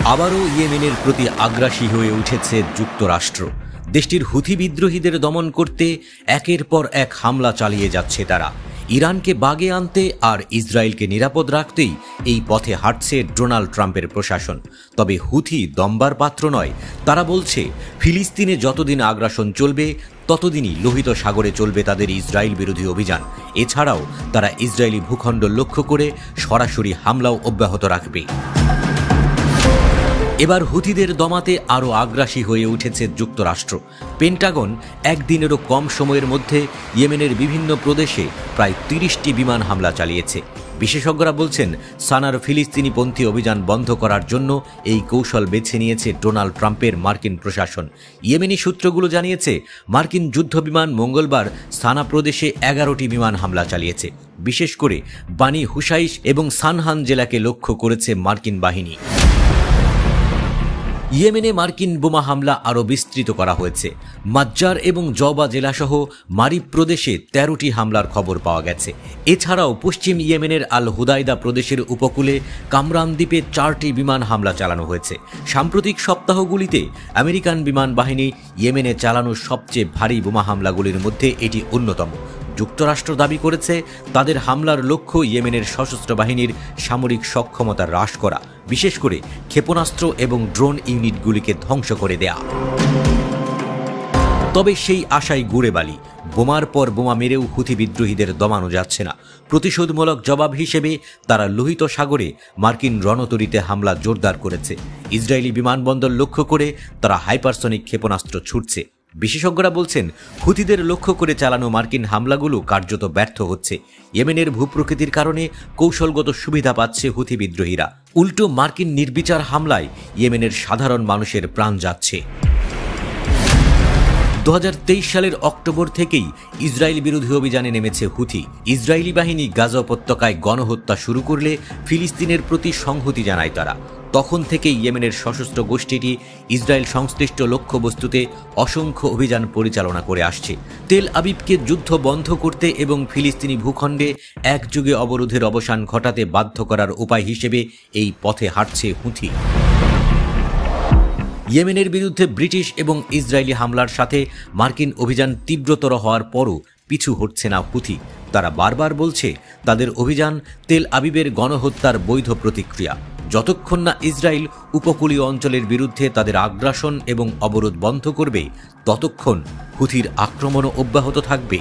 আবারও ইয়েমেনের প্রতি আগ্রাসী হয়ে উঠেছে যুক্তরাষ্ট্র। দেশটির হুথি বিদ্রোহীদের দমন করতে একের পর এক হামলা চালিয়ে যাচ্ছে তারা। ইরানকে বাগে আনতে আর ইসরায়েলকে নিরাপদ রাখতেই এই পথে হাঁটছে ডোনাল্ড ট্রাম্পের প্রশাসন। তবে হুথি দমবার পাত্র নয়। তারা বলছে ফিলিস্তিনে যতদিন আগ্রাসন চলবে ততদিনই লোহিত সাগরে চলবে তাদের ইসরায়েল বিরোধী অভিযান। এছাড়াও তারা ইসরায়েলি ভূখণ্ড লক্ষ্য করে সরাসরি হামলাও অব্যাহত রাখবে। এবার হুথিদের দমাতে আরও আগ্রাসী হয়ে উঠেছে যুক্তরাষ্ট্র। পেন্টাগন একদিনেরও কম সময়ের মধ্যে ইয়েমেনের বিভিন্ন প্রদেশে প্রায় ৩০টি বিমান হামলা চালিয়েছে। বিশেষজ্ঞরা বলছেন সানার ফিলিস্তিনিপন্থী অভিযান বন্ধ করার জন্য এই কৌশল বেছে নিয়েছে ডোনাল্ড ট্রাম্পের মার্কিন প্রশাসন। ইয়েমেনি সূত্রগুলো জানিয়েছে মার্কিন যুদ্ধবিমান মঙ্গলবার সানা প্রদেশে ১১টি বিমান হামলা চালিয়েছে। বিশেষ করে বানি হুসাইশ এবং সানহান জেলাকে লক্ষ্য করেছে মার্কিন বাহিনী। ইয়েমেনে মার্কিন বোমা হামলা আরও বিস্তৃত করা হয়েছে। মাজ্জার এবং জবা জেলাসহ মারিব প্রদেশে ১৩টি হামলার খবর পাওয়া গেছে। এছাড়াও পশ্চিম ইয়েমেনের আল হুদাইদা প্রদেশের উপকূলে কামরান দ্বীপে ৪টি বিমান হামলা চালানো হয়েছে। সাম্প্রতিক সপ্তাহগুলিতে আমেরিকান বিমান বাহিনী ইয়েমেনে চালানো সবচেয়ে ভারী বোমা হামলাগুলির মধ্যে এটি অন্যতম। যুক্তরাষ্ট্র দাবি করেছে তাদের হামলার লক্ষ্য ইয়েমেনের সশস্ত্র বাহিনীর সামরিক সক্ষমতা হ্রাস করা, বিশেষ করে ক্ষেপণাস্ত্র এবং ড্রোন ইউনিটগুলিকে ধ্বংস করে দেয়া। তবে সেই আশাই গুড়ে বালি। বোমার পর বোমা মেরেও হুথি বিদ্রোহীদের দমানো যাচ্ছে না। প্রতিশোধমূলক জবাব হিসেবে তারা লোহিত সাগরে মার্কিন রণতরীতে হামলা জোরদার করেছে। ইসরায়েলি বিমানবন্দর লক্ষ্য করে তারা হাইপারসনিক ক্ষেপণাস্ত্র ছুটছে। বিশেষজ্ঞরা বলছেন হুথিদের লক্ষ্য করে চালানো মার্কিন হামলাগুলো কার্যত ব্যর্থ হচ্ছে। ইয়েমেনের ভূপ্রকৃতির কারণে কৌশলগত সুবিধা পাচ্ছে হুথি বিদ্রোহীরা। উল্টো মার্কিন নির্বিচার হামলায় ইয়েমেনের সাধারণ মানুষের প্রাণ যাচ্ছে। ২০২৩ সালের অক্টোবর থেকেই ইসরায়েল বিরোধী অভিযানে নেমেছে হুথি। ইসরায়েলি বাহিনী গাজা উপত্যকায় গণহত্যা শুরু করলে ফিলিস্তিনের প্রতি সংহতি জানায় তারা। তখন থেকেই ইয়েমেনের সশস্ত্র গোষ্ঠীটি ইসরায়েল সংশ্লিষ্ট লক্ষ্যবস্তুতে অসংখ্য অভিযান পরিচালনা করে আসছে। তেল আবিবকে যুদ্ধ বন্ধ করতে এবং ফিলিস্তিনি ভূখণ্ডে একযুগে অবরোধের অবসান ঘটাতে বাধ্য করার উপায় হিসেবে এই পথে হাঁটছে হুথি। ইয়েমেনের বিরুদ্ধে ব্রিটিশ এবং ইসরায়েলি হামলার সাথে মার্কিন অভিযান তীব্রতর হওয়ার পরও পিছু হটছে না হুথি। তারা বারবার বলছে তাদের অভিযান তেল আবিবের গণহত্যার বৈধ প্রতিক্রিয়া। যতক্ষণ না ইসরায়েল উপকূলীয় অঞ্চলের বিরুদ্ধে তাদের আগ্রাসন এবং অবরোধ বন্ধ করবে, ততক্ষণ হুথির আক্রমণও অব্যাহত থাকবে।